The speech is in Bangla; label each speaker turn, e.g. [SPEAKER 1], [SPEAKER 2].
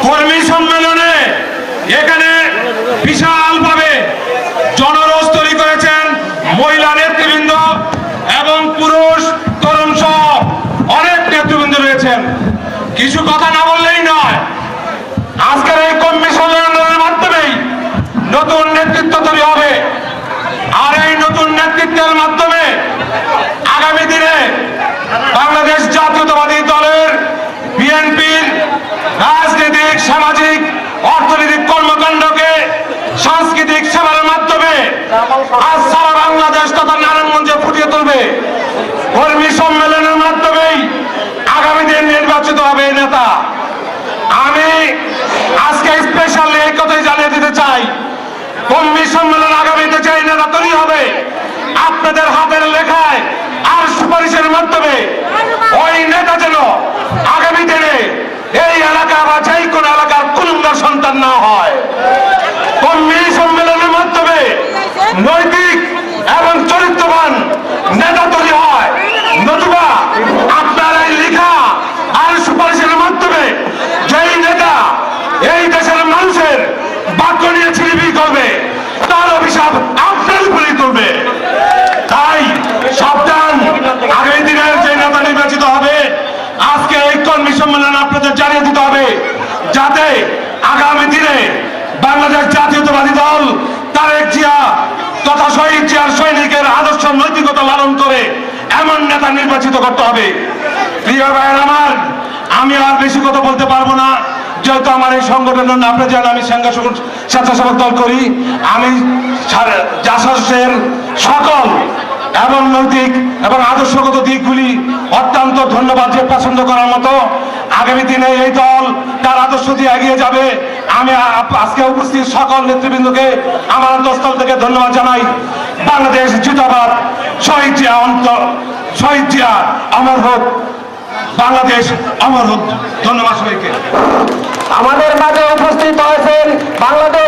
[SPEAKER 1] কর্মী সম্মেলনে এখানে বিশালভাবে জনরোষ তৈরি করেছেন মহিলা নেতৃবৃন্দ এবং পুরুষ তরুণ সহ অনেক নেতৃবৃন্দ রয়েছেন। কিছু কথা না বললেই নয়, আজকের এই কর্মী সম্মেলনের মাধ্যমেই নতুন নেতৃত্ব তৈরি হবে। আর এই নতুন নেতৃত্বের মাধ্যমে আগামী দিনে বাংলাদেশ জাতীয়তাবাদী দলের বিএনপির রাজনৈতিক, সামাজিক, অর্থনৈতিক কর্মকাণ্ডকে সাংস্কৃতিক সেবার মাধ্যমে আজ সারা বাংলাদেশ তথা নারায়ণগঞ্জে ফুটিয়ে তুলবে। কর্মী সম্মেলনের মাধ্যমেই আগামী দিন নির্বাচিত হবে এই নেতা। আমি আজকে স্পেশালি এই কথাই জানিয়ে দিতে চাই, কর্মী সম্মেলন আগামীতে যে নেতা তৈরি হবে আপনাদের হাতের লেখায় আর সুপারিশের মাধ্যমে ওই নেতা যেন আগামী দিনে এই এলাকা বা যে কোনো এলাকার কুলুঙ্গার সন্তান না হয়। কর্মী সম্মেলনের মাধ্যমে নৈতিক এবং চরিত্রবান নেতা তৈরি হয়, নতুবা আপনার এই লেখা আর সুপারিশের মাধ্যমে যেই নেতা এই দেশের মানুষের বাক্য নিয়ে ছিলিবিলি করবে তার অভিশাপ আপনার উপরেই করবে। তাই সাবধান, আগামী দিনের যে নেতা নির্বাচিত হবে আজকে এই কর্মী সম্মেলন আপনাদের জানিয়ে দিতে হবে, যাতে আগামী দিনে বাংলাদেশ জাতীয়তাবাদী দল তারেক জিয়া তথা শহীদ জিয়ার সৈনিকের আদর্শ নৈতিকতা লালন করে এমন নেতা নির্বাচিত করতে হবে। প্রিয় ভাইয়ের আমার, আমি আর বেশি কথা বলতে পারবো না, যেহেতু আমার এই সংগঠনের আপনি জানেন আমি স্বেচ্ছাসেবক দল করি। আমি জাসাসের সকল এবং নৈতিক এবং আদর্শগত দিকগুলি অত্যন্ত ধন্যবাদ যে পছন্দ করার মতো। আগামী দিনে এই দল তার আদর্শ দিয়ে এগিয়ে যাবে। আমি আজকে উপস্থিত সকল নেতৃবৃন্দকে আমার অন্তঃস্থল থেকে ধন্যবাদ জানাই। বাংলাদেশ জিন্দাবাদ, শহীদ জিয়া অমর হোক, বাংলাদেশ অমর হোক। ধন্যবাদ সবাইকে।
[SPEAKER 2] আমাদের মাঝে উপস্থিত হয়েছেন বাংলাদেশ